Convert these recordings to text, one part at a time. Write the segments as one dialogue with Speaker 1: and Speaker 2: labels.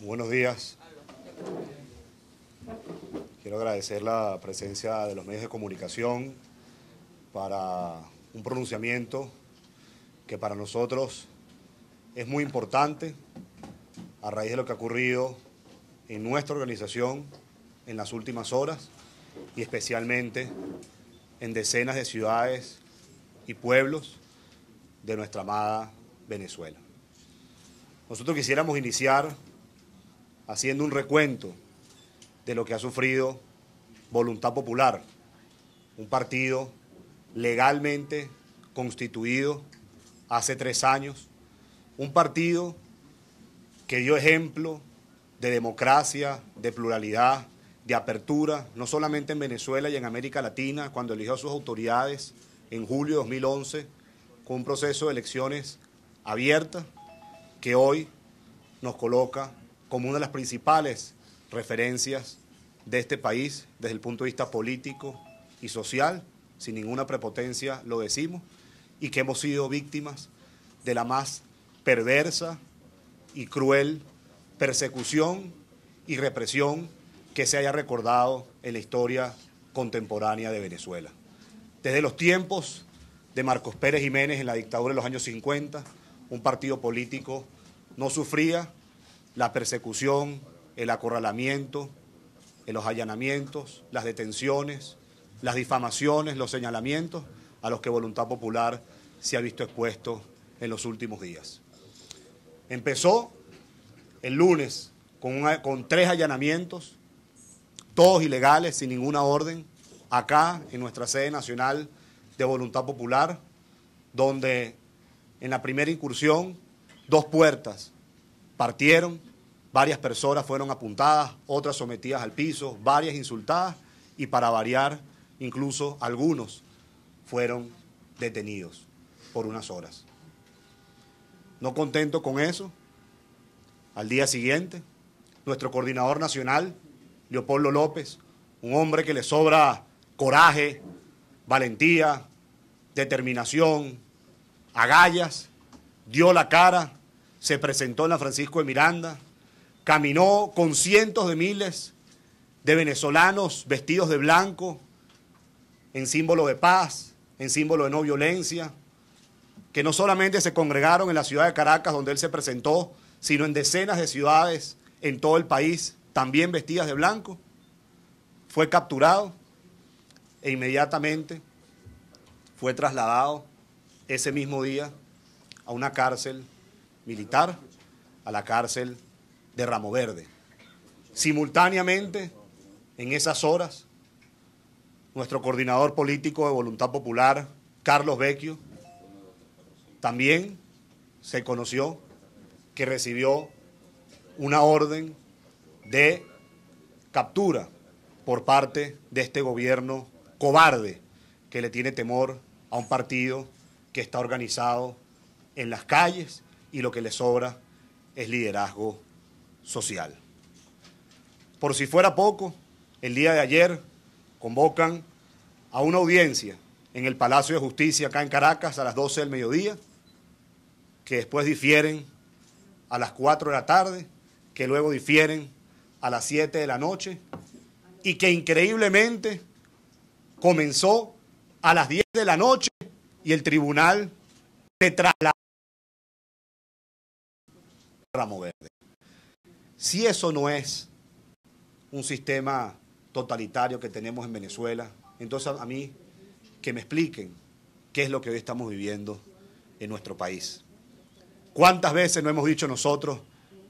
Speaker 1: Buenos días. Quiero agradecer la presencia de los medios de comunicación para un pronunciamiento que para nosotros es muy importante a raíz de lo que ha ocurrido en nuestra organización en las últimas horas y especialmente en decenas de ciudades y pueblos de nuestra amada Venezuela. Nosotros quisiéramos iniciar haciendo un recuento de lo que ha sufrido Voluntad Popular, un partido legalmente constituido hace 3 años, un partido que dio ejemplo de democracia, de pluralidad, de apertura, no solamente en Venezuela y en América Latina, cuando eligió a sus autoridades en julio de 2011, con un proceso de elecciones abiertas que hoy nos coloca como una de las principales referencias de este país desde el punto de vista político y social, sin ninguna prepotencia lo decimos, y que hemos sido víctimas de la más perversa y cruel persecución y represión que se haya recordado en la historia contemporánea de Venezuela. Desde los tiempos de Marcos Pérez Jiménez en la dictadura de los años 50, un partido político no sufría la persecución, el acorralamiento, los allanamientos, las detenciones, las difamaciones, los señalamientos a los que Voluntad Popular se ha visto expuesto en los últimos días. Empezó el lunes con 3 allanamientos, todos ilegales, sin ninguna orden, acá en nuestra sede nacional de Voluntad Popular, donde en la primera incursión 2 puertas partieron, varias personas fueron apuntadas, otras sometidas al piso, varias insultadas y para variar, incluso algunos fueron detenidos por unas horas. No contento con eso, al día siguiente, nuestro coordinador nacional, Leopoldo López, un hombre que le sobra coraje, valentía, determinación, agallas, dio la cara, se presentó en la Francisco de Miranda, caminó con cientos de miles de venezolanos vestidos de blanco, en símbolo de paz, en símbolo de no violencia, que no solamente se congregaron en la ciudad de Caracas, donde él se presentó, sino en decenas de ciudades en todo el país, también vestidas de blanco. Fue capturado e inmediatamente fue trasladado ese mismo día a una cárcel militar, a la cárcel de Ramo Verde. Simultáneamente, en esas horas, nuestro coordinador político de Voluntad Popular, Carlos Vecchio, también se conoció que recibió una orden de captura por parte de este gobierno cobarde que le tiene temor a un partido que está organizado en las calles y lo que le sobra es liderazgo social. Por si fuera poco, el día de ayer convocan a una audiencia en el Palacio de Justicia acá en Caracas a las 12 del mediodía, que después difieren a las 4 de la tarde, que luego difieren a las 7 de la noche y que increíblemente comenzó a las 10 de la noche y el tribunal se trasladó a Ramo Verde. Si eso no es un sistema totalitario que tenemos en Venezuela, entonces a mí que me expliquen qué es lo que hoy estamos viviendo en nuestro país. ¿Cuántas veces no hemos dicho nosotros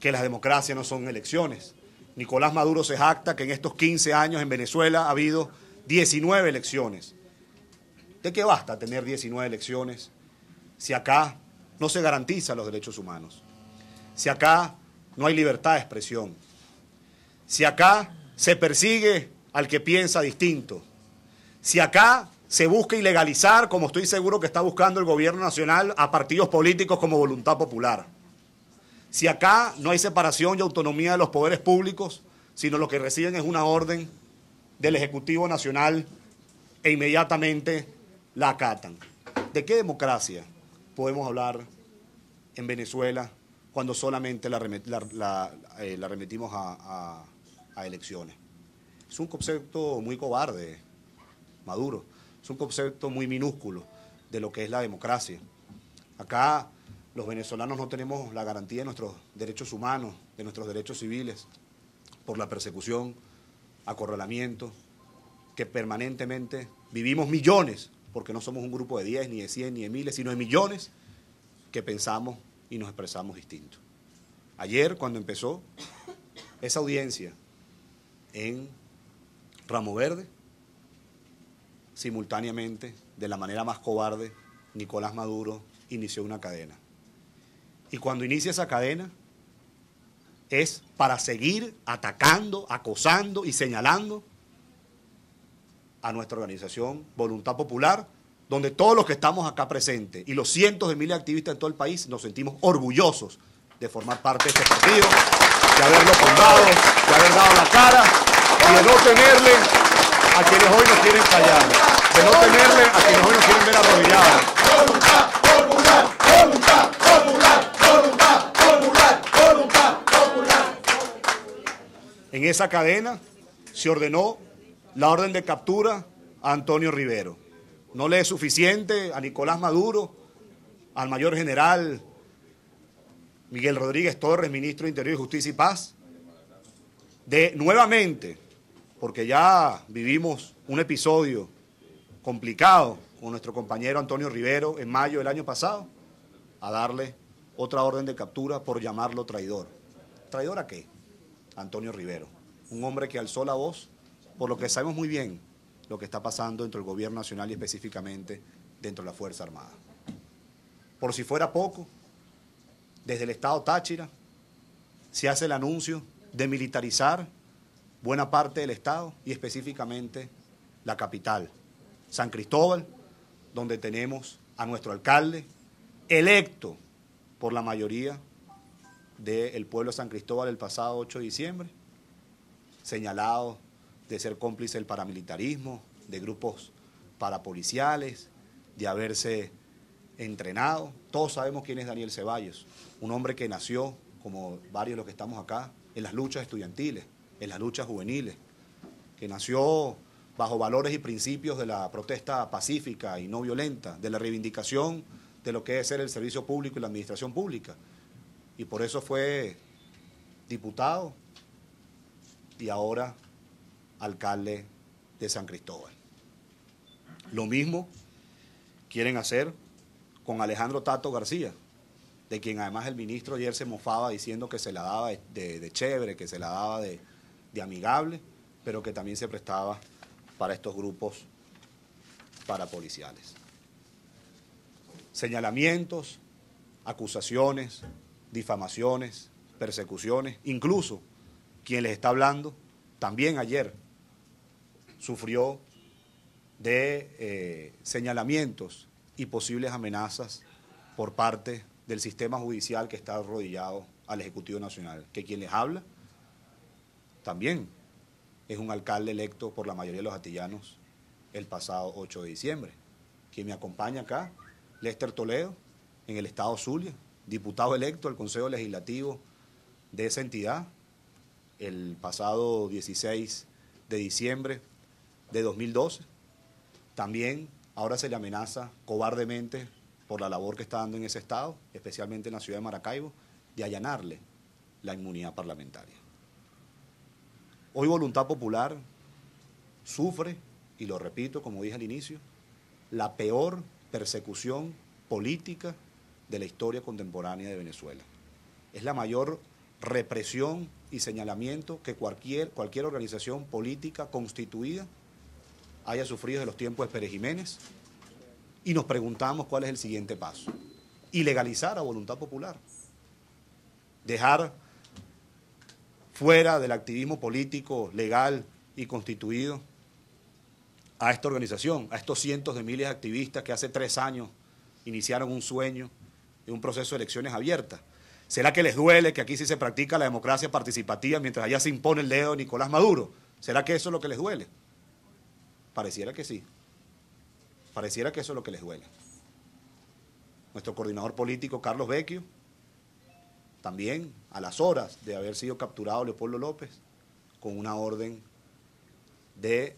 Speaker 1: que las democracias no son elecciones? Nicolás Maduro se jacta que en estos 15 años en Venezuela ha habido 19 elecciones. ¿De qué basta tener 19 elecciones si acá no se garantizan los derechos humanos? Si acá no hay libertad de expresión, si acá se persigue al que piensa distinto, si acá se busca ilegalizar, como estoy seguro que está buscando el gobierno nacional, a partidos políticos como Voluntad Popular, si acá no hay separación y autonomía de los poderes públicos, sino lo que reciben es una orden del Ejecutivo Nacional e inmediatamente la acatan. ¿De qué democracia podemos hablar en Venezuela cuando solamente la remitimos a elecciones. Es un concepto muy cobarde, Maduro. Es un concepto muy minúsculo de lo que es la democracia. Acá los venezolanos no tenemos la garantía de nuestros derechos humanos, de nuestros derechos civiles, por la persecución, acorralamiento, que permanentemente vivimos millones, porque no somos un grupo de 10, ni de 100, ni de miles, sino de millones que pensamos y nos expresamos distinto. Ayer, cuando empezó esa audiencia en Ramo Verde, simultáneamente, de la manera más cobarde, Nicolás Maduro inició una cadena. Y cuando inicia esa cadena, es para seguir atacando, acosando y señalando a nuestra organización Voluntad Popular, donde todos los que estamos acá presentes y los cientos de miles de activistas en todo el país nos sentimos orgullosos de formar parte de este partido, de haberlo fundado, de haber dado la cara y de no tenerle a quienes hoy nos quieren callar, de no tenerle a quienes hoy nos quieren ver arrodillados. ¡Voluntad popular! ¡Voluntad popular! ¡Voluntad popular! ¡Voluntad popular! En esa cadena se ordenó la orden de captura a Antonio Rivero. No le es suficiente a Nicolás Maduro, al mayor general Miguel Rodríguez Torres, ministro de Interior, Justicia y Paz, de nuevamente, porque ya vivimos un episodio complicado con nuestro compañero Antonio Rivero en mayo del año pasado, a darle otra orden de captura por llamarlo traidor. ¿Traidor a qué? Antonio Rivero, un hombre que alzó la voz por lo que sabemos muy bien lo que está pasando dentro del gobierno nacional y específicamente dentro de la Fuerza Armada. Por si fuera poco, desde el estado Táchira se hace el anuncio de militarizar buena parte del estado y específicamente la capital, San Cristóbal, donde tenemos a nuestro alcalde electo por la mayoría del pueblo de San Cristóbal el pasado 8 de diciembre, señalado de ser cómplice del paramilitarismo, de grupos parapoliciales, de haberse entrenado. Todos sabemos quién es Daniel Ceballos, un hombre que nació, como varios de los que estamos acá, en las luchas estudiantiles, en las luchas juveniles, que nació bajo valores y principios de la protesta pacífica y no violenta, de la reivindicación de lo que es ser el servicio público y la administración pública. Y por eso fue diputado y ahora alcalde de San Cristóbal. Lo mismo quieren hacer con Alejandro Tato García, de quien además el ministro ayer se mofaba diciendo que se la daba de chévere, que se la daba de amigable, pero que también se prestaba para estos grupos parapoliciales. Señalamientos, acusaciones, difamaciones, persecuciones, incluso quien les está hablando también ayer sufrió de señalamientos y posibles amenazas por parte del sistema judicial que está arrodillado al Ejecutivo Nacional, que quien les habla también es un alcalde electo por la mayoría de los atillanos el pasado 8 de diciembre. Quien me acompaña acá, Lester Toledo, en el estado Zulia, diputado electo al Consejo Legislativo de esa entidad el pasado 16 de diciembre de 2012. También ahora se le amenaza cobardemente por la labor que está dando en ese estado, especialmente en la ciudad de Maracaibo, de allanarle la inmunidad parlamentaria. Hoy Voluntad Popular sufre, y lo repito como dije al inicio, la peor persecución política de la historia contemporánea de Venezuela. Es la mayor represión y señalamiento que cualquier organización política constituida haya sufrido desde los tiempos de Pérez Jiménez, y nos preguntamos cuál es el siguiente paso. Ilegalizar a Voluntad Popular. Dejar fuera del activismo político legal y constituido a esta organización, a estos cientos de miles de activistas que hace 3 años iniciaron un sueño de un proceso de elecciones abiertas. ¿Será que les duele que aquí sí se practica la democracia participativa mientras allá se impone el dedo de Nicolás Maduro? ¿Será que eso es lo que les duele? Pareciera que sí. Pareciera que eso es lo que les duele. Nuestro coordinador político, Carlos Vecchio, también a las horas de haber sido capturado Leopoldo López con una orden de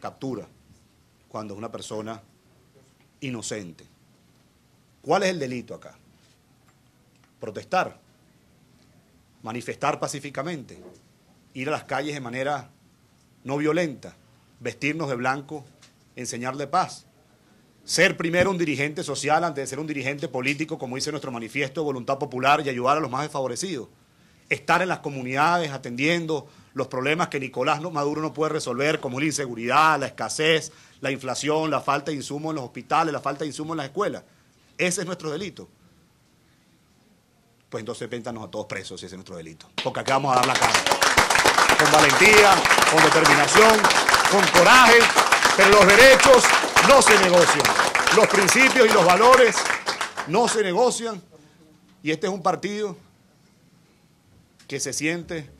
Speaker 1: captura cuando es una persona inocente. ¿Cuál es el delito acá? Protestar, manifestar pacíficamente, ir a las calles de manera no violenta, vestirnos de blanco en señal de paz, ser primero un dirigente social antes de ser un dirigente político, como dice nuestro manifiesto de voluntad popular, y ayudar a los más desfavorecidos, estar en las comunidades atendiendo los problemas que Nicolás Maduro no puede resolver, como la inseguridad, la escasez, la inflación, la falta de insumos en los hospitales, la falta de insumos en las escuelas. Ese es nuestro delito. Pues entonces péntanos a todos presos si ese es nuestro delito. Porque acá vamos a dar la cara. Con valentía, con determinación, con coraje, pero los derechos no se negocian. Los principios y los valores no se negocian. Y este es un partido que se siente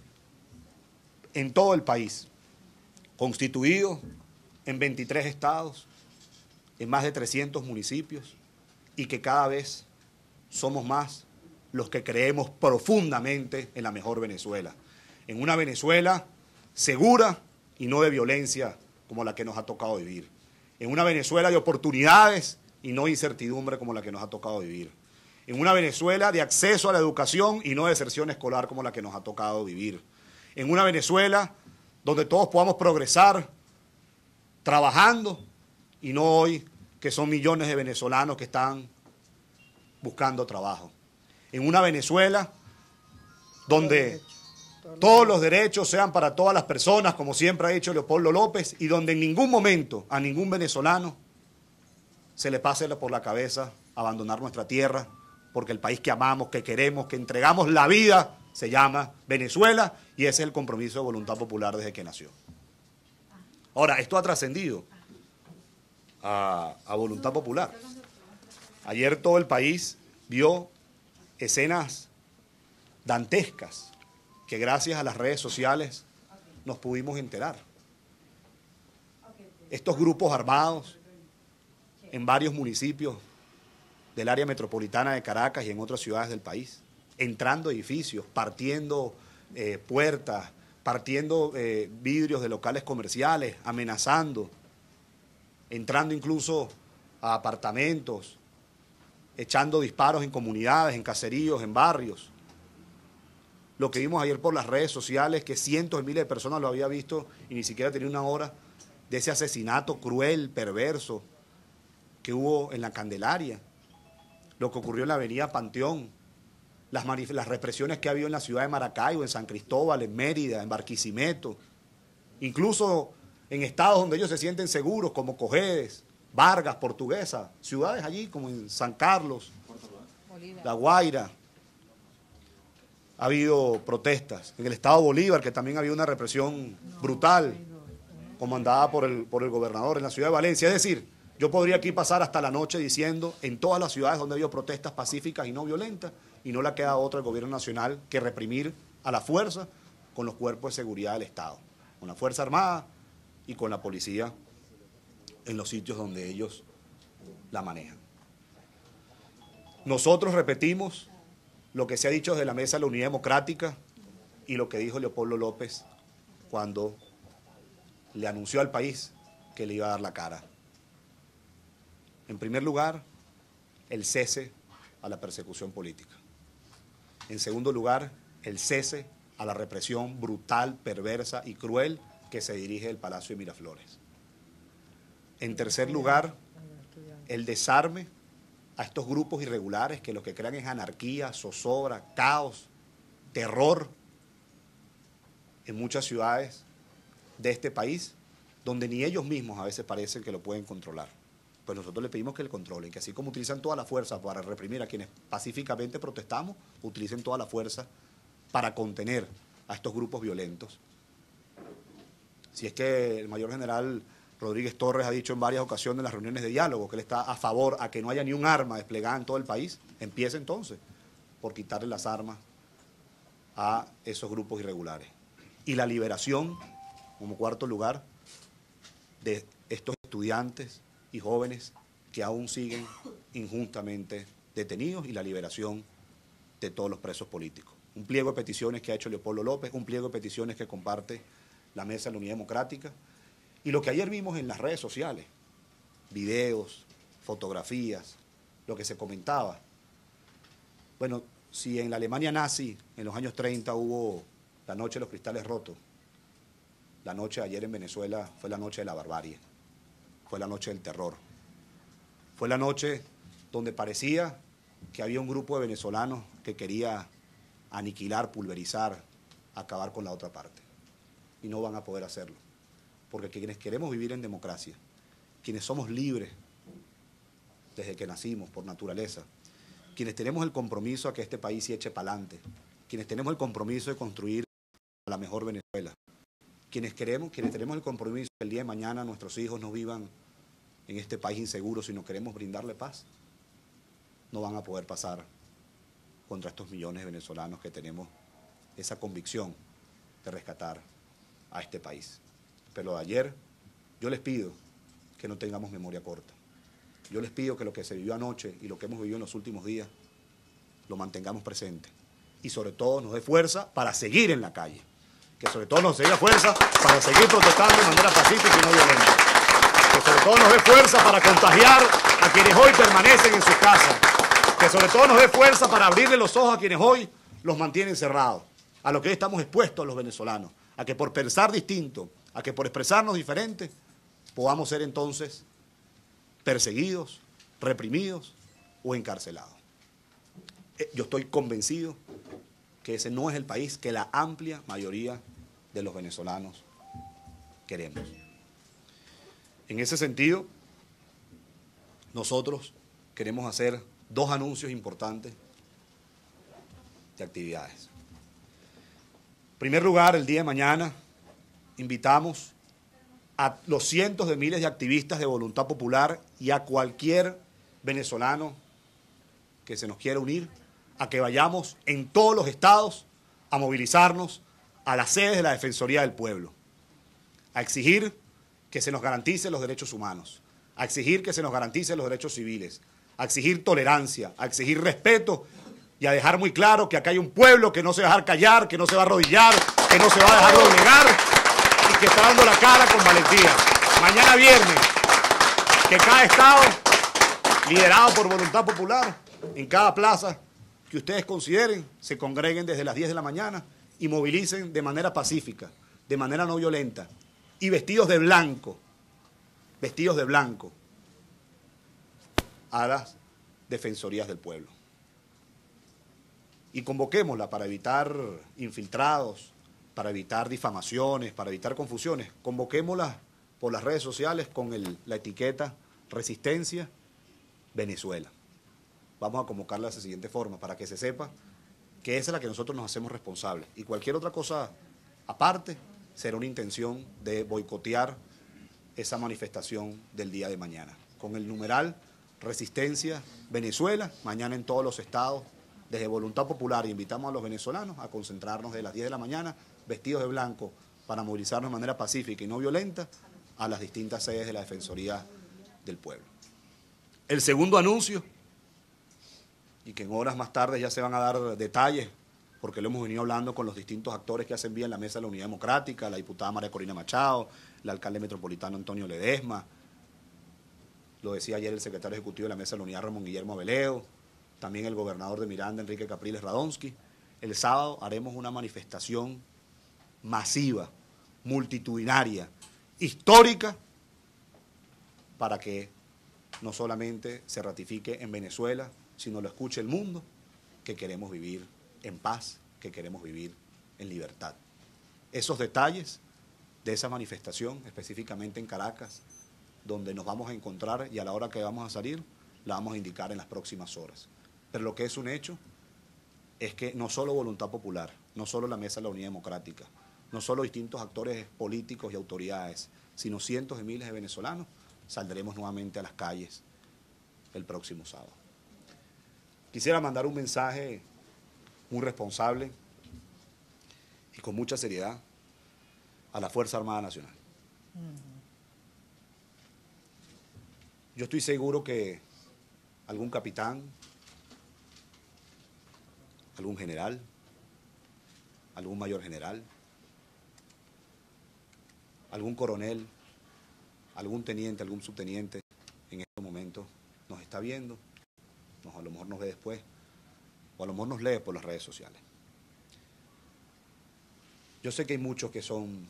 Speaker 1: en todo el país, constituido en 23 estados, en más de 300 municipios, y que cada vez somos más los que creemos profundamente en la mejor Venezuela. En una Venezuela segura y no de violencia como la que nos ha tocado vivir. En una Venezuela de oportunidades y no de incertidumbre como la que nos ha tocado vivir. En una Venezuela de acceso a la educación y no de deserción escolar como la que nos ha tocado vivir. En una Venezuela donde todos podamos progresar trabajando y no hoy que son millones de venezolanos que están buscando trabajo. En una Venezuela donde todos los derechos sean para todas las personas, como siempre ha dicho Leopoldo López, y donde en ningún momento a ningún venezolano se le pase por la cabeza abandonar nuestra tierra, porque el país que amamos, que queremos, que entregamos la vida, se llama Venezuela, y ese es el compromiso de voluntad popular desde que nació. Ahora, esto ha trascendido a voluntad popular. Ayer todo el país vio escenas dantescas que gracias a las redes sociales nos pudimos enterar. Estos grupos armados en varios municipios del área metropolitana de Caracas y en otras ciudades del país, entrando a edificios, partiendo puertas, partiendo vidrios de locales comerciales, amenazando, entrando incluso a apartamentos, echando disparos en comunidades, en caseríos, en barrios. Lo que vimos ayer por las redes sociales, que cientos de miles de personas lo había visto y ni siquiera tenía una hora de ese asesinato cruel, perverso, que hubo en la Candelaria, lo que ocurrió en la avenida Panteón, las represiones que ha habido en la ciudad de Maracaibo, en San Cristóbal, en Mérida, en Barquisimeto, incluso en estados donde ellos se sienten seguros, como Cojedes, Vargas, Portuguesa, ciudades allí como en San Carlos, La Guaira. Ha habido protestas. En el estado Bolívar, que también había una represión brutal, comandada por el gobernador, en la ciudad de Valencia. Es decir, yo podría aquí pasar hasta la noche diciendo en todas las ciudades donde ha habido protestas pacíficas y no violentas, y no le queda otra al gobierno nacional que reprimir a la fuerza con los cuerpos de seguridad del Estado, con la Fuerza Armada y con la policía en los sitios donde ellos la manejan. Nosotros repetimos lo que se ha dicho desde la Mesa de la Unidad Democrática y lo que dijo Leopoldo López cuando le anunció al país que le iba a dar la cara. En primer lugar, el cese a la persecución política. En segundo lugar, el cese a la represión brutal, perversa y cruel que se dirige del Palacio de Miraflores. En tercer lugar, el desarme a estos grupos irregulares que lo que crean es anarquía, zozobra, caos, terror en muchas ciudades de este país, donde ni ellos mismos a veces parecen que lo pueden controlar. Pues nosotros le pedimos que le controlen, que así como utilizan toda la fuerza para reprimir a quienes pacíficamente protestamos, utilicen toda la fuerza para contener a estos grupos violentos. Si es que el mayor general Rodríguez Torres ha dicho en varias ocasiones en las reuniones de diálogo que él está a favor a que no haya ni un arma desplegada en todo el país, empieza entonces por quitarle las armas a esos grupos irregulares. Y la liberación, como cuarto lugar, de estos estudiantes y jóvenes que aún siguen injustamente detenidos, y la liberación de todos los presos políticos. Un pliego de peticiones que ha hecho Leopoldo López, un pliego de peticiones que comparte la Mesa de la Unidad Democrática, y lo que ayer vimos en las redes sociales, videos, fotografías, lo que se comentaba. Bueno, si en la Alemania nazi, en los años 30, hubo la noche de los cristales rotos, la noche de ayer en Venezuela fue la noche de la barbarie, fue la noche del terror, fue la noche donde parecía que había un grupo de venezolanos que quería aniquilar, pulverizar, acabar con la otra parte. Y no van a poder hacerlo. Porque quienes queremos vivir en democracia, quienes somos libres desde que nacimos por naturaleza, quienes tenemos el compromiso a que este país se eche para adelante, quienes tenemos el compromiso de construir la mejor Venezuela, quienes tenemos el compromiso que el día de mañana nuestros hijos no vivan en este país inseguro, sino queremos brindarle paz, no van a poder pasar contra estos millones de venezolanos que tenemos esa convicción de rescatar a este país. Pero ayer yo les pido que no tengamos memoria corta. Yo les pido que lo que se vivió anoche y lo que hemos vivido en los últimos días lo mantengamos presente. Y sobre todo nos dé fuerza para seguir en la calle. Que sobre todo nos dé fuerza para seguir protestando de manera pacífica y no violenta. Que sobre todo nos dé fuerza para contagiar a quienes hoy permanecen en sus casas. Que sobre todo nos dé fuerza para abrirle los ojos a quienes hoy los mantienen cerrados. A lo que hoy estamos expuestos los venezolanos. A que por pensar distinto, a que por expresarnos diferente, podamos ser entonces perseguidos, reprimidos o encarcelados. Yo estoy convencido que ese no es el país que la amplia mayoría de los venezolanos queremos. En ese sentido, nosotros queremos hacer dos anuncios importantes de actividades. En primer lugar, el día de mañana invitamos a los cientos de miles de activistas de Voluntad Popular y a cualquier venezolano que se nos quiera unir a que vayamos en todos los estados a movilizarnos a las sedes de la Defensoría del Pueblo, a exigir que se nos garanticen los derechos humanos, a exigir que se nos garanticen los derechos civiles, a exigir tolerancia, a exigir respeto y a dejar muy claro que acá hay un pueblo que no se va a dejar callar, que no se va a arrodillar, que no se va a dejar doblegar y que está dando la cara con valentía. Mañana viernes, que cada estado, liderado por Voluntad Popular, en cada plaza que ustedes consideren, se congreguen desde las 10 de la mañana y movilicen de manera pacífica, de manera no violenta, y vestidos de blanco, a las defensorías del pueblo. Y convoquémosla para evitar infiltrados, para evitar difamaciones, para evitar confusiones. Convoquémosla por las redes sociales con la etiqueta Resistencia Venezuela. Vamos a convocarla de la siguiente forma, para que se sepa que esa es la que nosotros nos hacemos responsables. Y cualquier otra cosa aparte será una intención de boicotear esa manifestación del día de mañana. Con el numeral Resistencia Venezuela, mañana en todos los estados, desde Voluntad Popular, invitamos a los venezolanos a concentrarnos de las 10 de la mañana, vestidos de blanco, para movilizarnos de manera pacífica y no violenta a las distintas sedes de la Defensoría del Pueblo. El segundo anuncio, y que en horas más tarde ya se van a dar detalles, porque lo hemos venido hablando con los distintos actores que hacen vía en la Mesa de la Unidad Democrática, la diputada María Corina Machado, el alcalde metropolitano Antonio Ledesma, lo decía ayer el secretario ejecutivo de la Mesa de la Unidad, Ramón Guillermo Veleo, también el gobernador de Miranda, Enrique Capriles Radonsky. El sábado haremos una manifestación masiva, multitudinaria, histórica, para que no solamente se ratifique en Venezuela, sino lo escuche el mundo, que queremos vivir en paz, que queremos vivir en libertad. Esos detalles de esa manifestación, específicamente en Caracas, donde nos vamos a encontrar y a la hora que vamos a salir, la vamos a indicar en las próximas horas. Pero lo que es un hecho es que no solo Voluntad Popular, no solo la Mesa de la Unidad Democrática, no solo distintos actores políticos y autoridades, sino cientos de miles de venezolanos, saldremos nuevamente a las calles el próximo sábado. Quisiera mandar un mensaje muy responsable y con mucha seriedad a la Fuerza Armada Nacional. Yo estoy seguro que algún capitán algún general, algún mayor general, algún coronel, algún teniente, algún subteniente en estos momentos nos está viendo, a lo mejor nos ve después, o a lo mejor nos lee por las redes sociales. Yo sé que hay muchos que son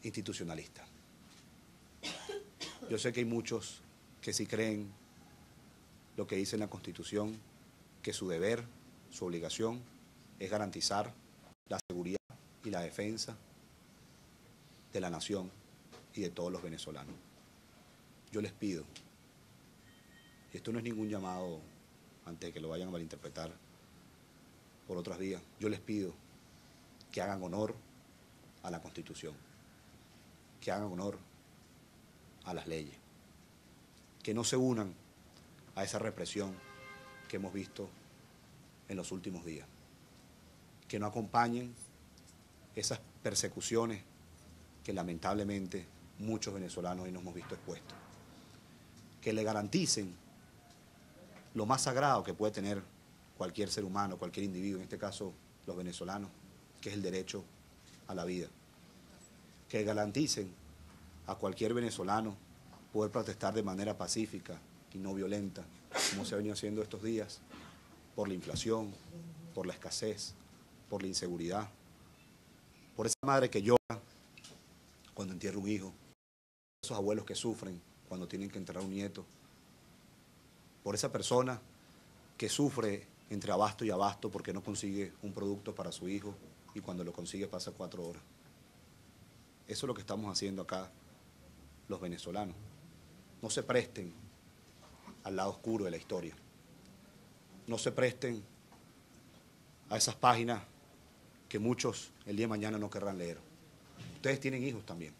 Speaker 1: institucionalistas. Yo sé que hay muchos que sí creen lo que dice en la Constitución, que su deber, su obligación es garantizar la seguridad y la defensa de la nación y de todos los venezolanos. Yo les pido, y esto no es ningún llamado antes de que lo vayan a malinterpretar por otras vías, yo les pido que hagan honor a la Constitución, que hagan honor a las leyes, que no se unan a esa represión que hemos visto en los últimos días, que no acompañen esas persecuciones que lamentablemente muchos venezolanos hoy nos hemos visto expuestos, que le garanticen lo más sagrado que puede tener cualquier ser humano, cualquier individuo, en este caso los venezolanos, que es el derecho a la vida, que garanticen a cualquier venezolano poder protestar de manera pacífica y no violenta, como se ha venido haciendo estos días, por la inflación, por la escasez, por la inseguridad, por esa madre que llora cuando entierra un hijo, por esos abuelos que sufren cuando tienen que enterrar un nieto, por esa persona que sufre entre abasto y abasto porque no consigue un producto para su hijo y cuando lo consigue pasa 4 horas. Eso es lo que estamos haciendo acá los venezolanos. No se presten al lado oscuro de la historia. No se presten a esas páginas que muchos el día de mañana no querrán leer. Ustedes tienen hijos también.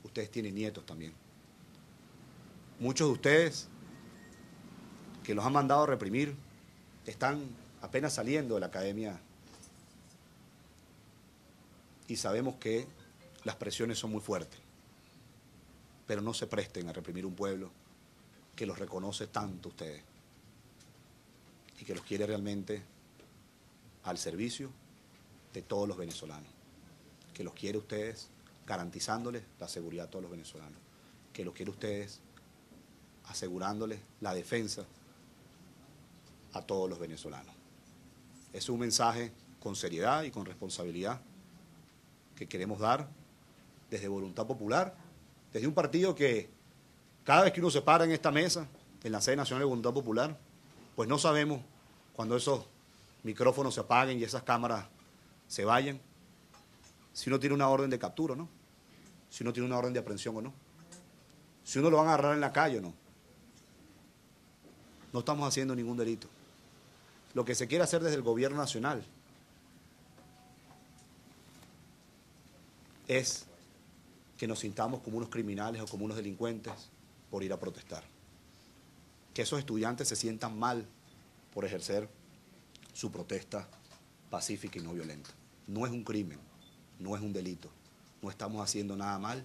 Speaker 1: Ustedes tienen nietos también. Muchos de ustedes que los han mandado a reprimir están apenas saliendo de la academia y sabemos que las presiones son muy fuertes, pero no se presten a reprimir un pueblo que los reconoce tanto a ustedes y que los quiere realmente al servicio de todos los venezolanos, que los quiere a ustedes garantizándoles la seguridad a todos los venezolanos, que los quiere a ustedes asegurándoles la defensa a todos los venezolanos. Es un mensaje con seriedad y con responsabilidad que queremos dar desde Voluntad Popular, desde un partido que cada vez que uno se para en esta mesa, en la sede nacional de Voluntad Popular, pues no sabemos cuando esos micrófonos se apaguen y esas cámaras se vayan, si uno tiene una orden de captura o no, si uno tiene una orden de aprehensión o no, si uno lo van a agarrar en la calle o no. No estamos haciendo ningún delito. Lo que se quiere hacer desde el gobierno nacional es que nos sintamos como unos criminales o como unos delincuentes por ir a protestar. Que esos estudiantes se sientan mal por ejercer su protesta pacífica y no violenta. No es un crimen, no es un delito. No estamos haciendo nada mal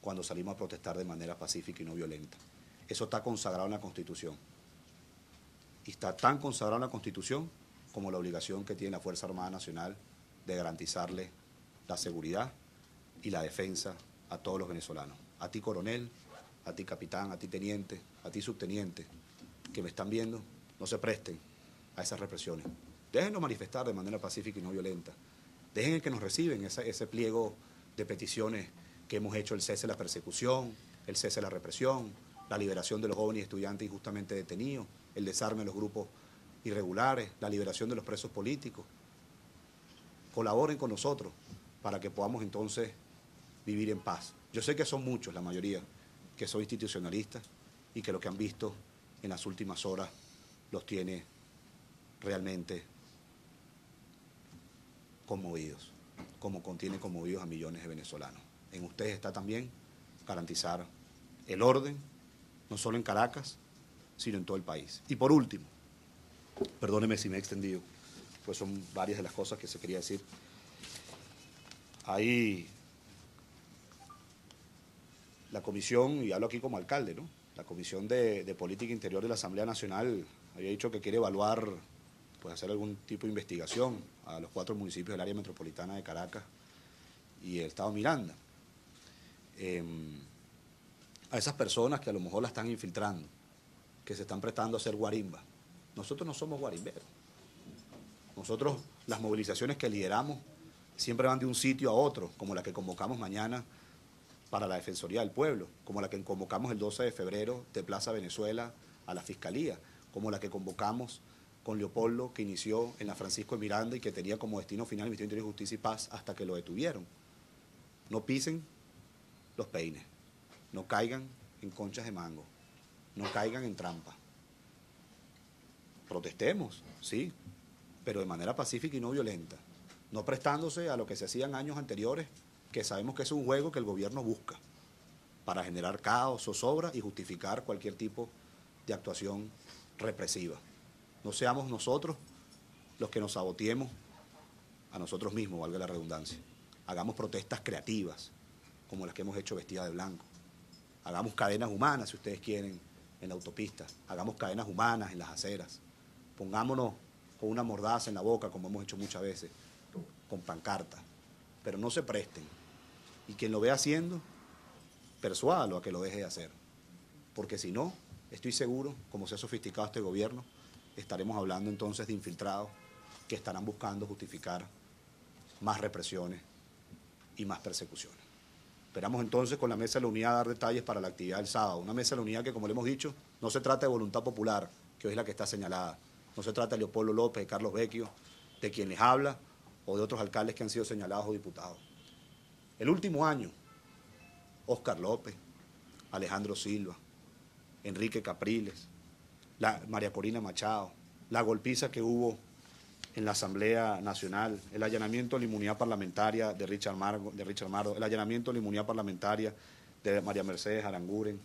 Speaker 1: cuando salimos a protestar de manera pacífica y no violenta. Eso está consagrado en la Constitución. Y está tan consagrado en la Constitución como la obligación que tiene la Fuerza Armada Nacional de garantizarle la seguridad y la defensa a todos los venezolanos. A ti, coronel, a ti, capitán, a ti, teniente, a ti, subteniente, que me están viendo, no se presten a esas represiones. Déjennos manifestar de manera pacífica y no violenta. Dejen que nos reciben ese pliego de peticiones que hemos hecho, el cese de la persecución, el cese de la represión, la liberación de los jóvenes y estudiantes injustamente detenidos, el desarme de los grupos irregulares, la liberación de los presos políticos. Colaboren con nosotros para que podamos entonces vivir en paz. Yo sé que son muchos, la mayoría, que son institucionalistas y que lo que han visto en las últimas horas los tiene realmente conmovidos, como contiene conmovidos a millones de venezolanos. En ustedes está también garantizar el orden, no solo en Caracas, sino en todo el país. Y por último, perdóneme si me he extendido, pues son varias de las cosas que se quería decir. Ahí la comisión, y hablo aquí como alcalde, ¿no? La Comisión de Política Interior de la Asamblea Nacional había dicho que quiere evaluar pues hacer algún tipo de investigación a los 4 municipios del área metropolitana de Caracas y el estado Miranda. A esas personas que a lo mejor la están infiltrando, que se están prestando a hacer guarimba. Nosotros no somos guarimberos. Nosotros, las movilizaciones que lideramos siempre van de un sitio a otro, como la que convocamos mañana para la Defensoría del Pueblo, como la que convocamos el 12 de febrero de Plaza Venezuela a la Fiscalía, como la que convocamos con Leopoldo, que inició en la Francisco de Miranda y que tenía como destino final el Ministerio de Interior, Justicia y Paz hasta que lo detuvieron. No pisen los peines, no caigan en conchas de mango, no caigan en trampa. Protestemos, sí, pero de manera pacífica y no violenta, no prestándose a lo que se hacían años anteriores, que sabemos que es un juego que el gobierno busca para generar caos, zozobra y justificar cualquier tipo de actuación represiva. No seamos nosotros los que nos saboteemos a nosotros mismos, valga la redundancia. Hagamos protestas creativas, como las que hemos hecho vestidas de blanco. Hagamos cadenas humanas, si ustedes quieren, en la autopista. Hagamos cadenas humanas en las aceras. Pongámonos con una mordaza en la boca, como hemos hecho muchas veces, con pancartas. Pero no se presten. Y quien lo vea haciendo, persuádalo a que lo deje de hacer. Porque si no, estoy seguro, como se ha sofisticado este gobierno, estaremos hablando entonces de infiltrados que estarán buscando justificar más represiones y más persecuciones. Esperamos entonces con la Mesa de la Unidad dar detalles para la actividad del sábado. Una Mesa de la Unidad que, como le hemos dicho, no se trata de voluntad popular, que hoy es la que está señalada. No se trata de Leopoldo López, de Carlos Vecchio, de quien les habla, o de otros alcaldes que han sido señalados o diputados. El último año, Óscar López, Alejandro Silva, Enrique Capriles, María Corina Machado, la golpiza que hubo en la Asamblea Nacional, el allanamiento de la inmunidad parlamentaria de Richard Mardo, el allanamiento de la inmunidad parlamentaria de María Mercedes Aranguren,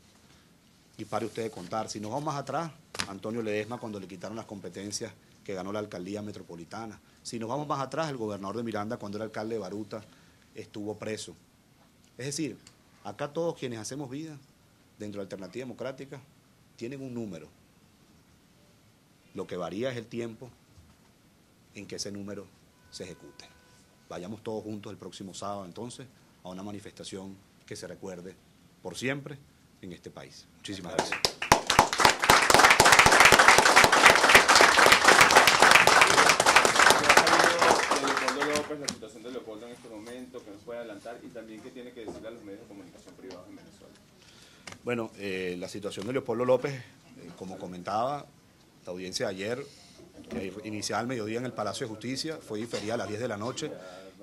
Speaker 1: y pare usted de contar. Si nos vamos más atrás, Antonio Ledesma cuando le quitaron las competencias que ganó la alcaldía metropolitana. Si nos vamos más atrás, el gobernador de Miranda cuando era alcalde de Baruta estuvo preso. Es decir, acá todos quienes hacemos vida dentro de Alternativa Democrática tienen un número. Lo que varía es el tiempo en que ese número se ejecute. Vayamos todos juntos el próximo sábado entonces a una manifestación que se recuerde por siempre en este país. Muchísimas gracias.
Speaker 2: Leopoldo López, la situación de Leopoldo en este momento, que nos puede adelantar y también qué tiene que decirle a los medios de comunicación privados en Venezuela.
Speaker 1: Bueno, la situación de Leopoldo López, como comentaba, la audiencia de ayer, que iniciaba al mediodía en el Palacio de Justicia, fue diferida a las 10 de la noche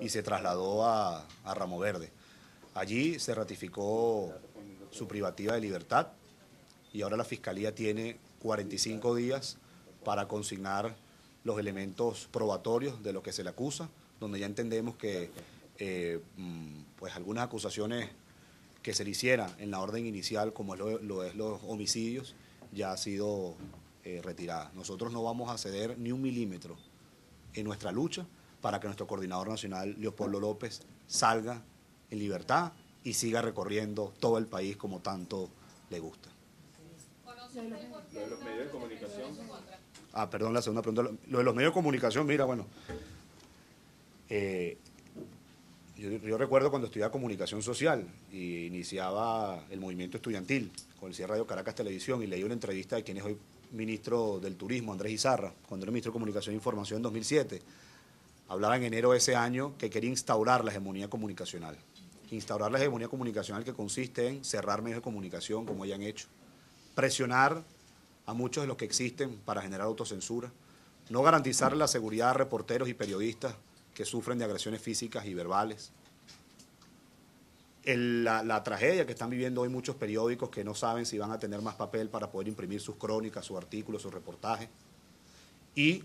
Speaker 1: y se trasladó a Ramo Verde. Allí se ratificó su privativa de libertad y ahora la Fiscalía tiene 45 días para consignar los elementos probatorios de lo que se le acusa, donde ya entendemos que pues algunas acusaciones que se le hicieran en la orden inicial, como lo es los homicidios, ya ha sido retirada. Nosotros no vamos a ceder ni un milímetro en nuestra lucha para que nuestro coordinador nacional, Leopoldo López, salga en libertad y siga recorriendo todo el país como tanto le gusta.
Speaker 2: ¿Lo de los medios de comunicación?
Speaker 1: Perdón, la segunda pregunta. Lo de los medios de comunicación, mira, bueno, yo recuerdo cuando estudiaba comunicación social y iniciaba el movimiento estudiantil con el cierre de Radio Caracas Televisión y leí una entrevista de quien es hoy ministro del Turismo, Andrés Izarra, cuando era ministro de Comunicación e Información en 2007. Hablaba en enero de ese año que quería instaurar la hegemonía comunicacional. Instaurar la hegemonía comunicacional que consiste en cerrar medios de comunicación como ya han hecho, presionar a muchos de los que existen para generar autocensura, no garantizar la seguridad a reporteros y periodistas que sufren de agresiones físicas y verbales. La tragedia que están viviendo hoy muchos periódicos que no saben si van a tener más papel para poder imprimir sus crónicas, sus artículos, sus reportajes. Y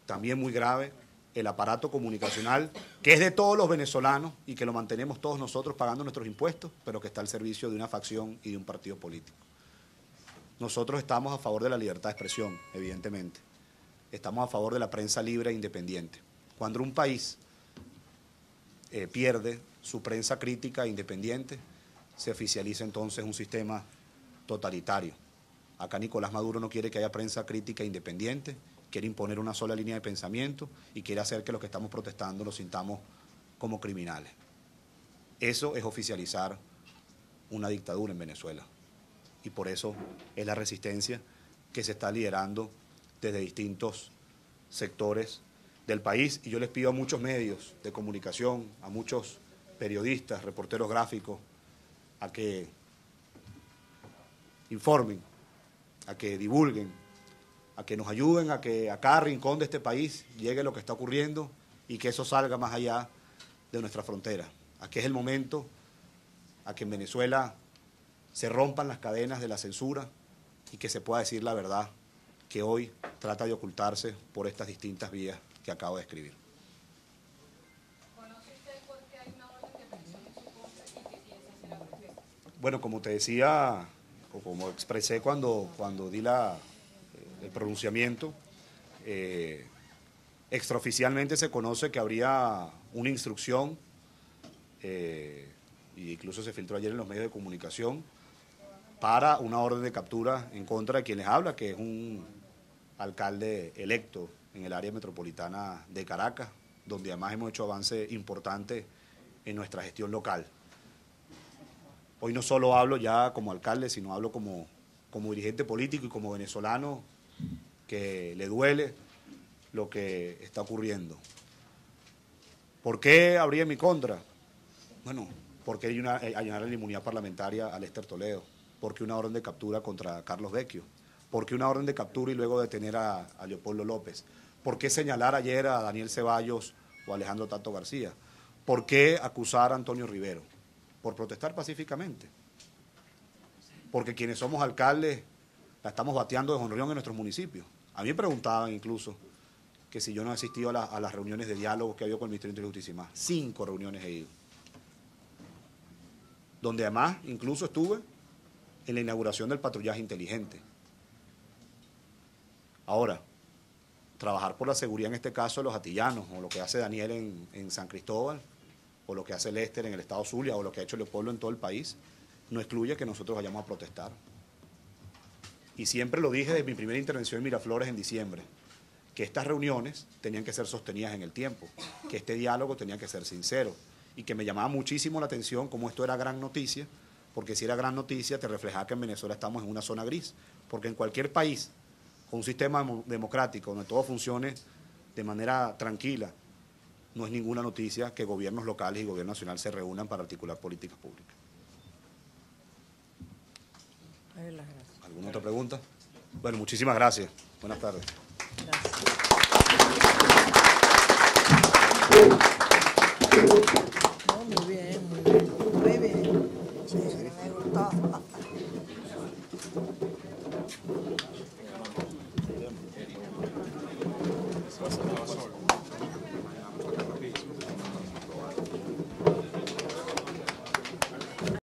Speaker 1: también muy grave, el aparato comunicacional, que es de todos los venezolanos y que lo mantenemos todos nosotros pagando nuestros impuestos, pero que está al servicio de una facción y de un partido político. Nosotros estamos a favor de la libertad de expresión, evidentemente. Estamos a favor de la prensa libre e independiente. Cuando un país pierde su prensa crítica e independiente, se oficializa entonces un sistema totalitario. Acá Nicolás Maduro no quiere que haya prensa crítica e independiente, quiere imponer una sola línea de pensamiento y quiere hacer que los que estamos protestando nos sintamos como criminales. Eso es oficializar una dictadura en Venezuela. Y por eso es la resistencia que se está liderando desde distintos sectores del país. Y yo les pido a muchos medios de comunicación, a muchos periodistas, reporteros gráficos, a que informen, a que divulguen, a que nos ayuden a que a cada rincón de este país llegue lo que está ocurriendo y que eso salga más allá de nuestra frontera. Aquí es el momento a que en Venezuela se rompan las cadenas de la censura y que se pueda decir la verdad que hoy trata de ocultarse por estas distintas vías que acabo de escribir.
Speaker 3: ¿Conoce usted por qué hay una orden de prisión en su contra y qué piensa hacer al respecto?
Speaker 1: Bueno, como te decía, o como expresé cuando di el pronunciamiento, extraoficialmente se conoce que habría una instrucción, e incluso se filtró ayer en los medios de comunicación, para una orden de captura en contra de quien les habla, que es un alcalde electo en el área metropolitana de Caracas, donde además hemos hecho avances importantes en nuestra gestión local. Hoy no solo hablo ya como alcalde, sino hablo como dirigente político y como venezolano que le duele lo que está ocurriendo. ¿Por qué habría en mi contra? Bueno, porque hay allanar la inmunidad parlamentaria a Lester Toledo, porque una orden de captura contra Carlos Vecchio, porque una orden de captura y luego detener a Leopoldo López, por qué señalar ayer a Daniel Ceballos o a Alejandro Tato García, por qué acusar a Antonio Rivero, por protestar pacíficamente, porque quienes somos alcaldes la estamos bateando de jonrón en nuestros municipios. A mí me preguntaban incluso que si yo no he asistido a las reuniones de diálogo que ha habido con el Ministerio de Justicia y más. 5 reuniones he ido. Donde además incluso estuve en la inauguración del patrullaje inteligente. Ahora, trabajar por la seguridad en este caso de los atillanos, o lo que hace Daniel en San Cristóbal, o lo que hace Lester en el estado Zulia, o lo que ha hecho Leopoldo en todo el país, no excluye que nosotros vayamos a protestar. Y siempre lo dije desde mi primera intervención en Miraflores en diciembre, que estas reuniones tenían que ser sostenidas en el tiempo, que este diálogo tenía que ser sincero, y que me llamaba muchísimo la atención cómo esto era gran noticia, porque si era gran noticia te reflejaba que en Venezuela estamos en una zona gris, porque en cualquier país con un sistema democrático donde todo funcione de manera tranquila, no es ninguna noticia que gobiernos locales y gobierno nacional se reúnan para articular políticas públicas. ¿Alguna otra pregunta? Bueno, muchísimas gracias. Buenas tardes.
Speaker 3: Gracias.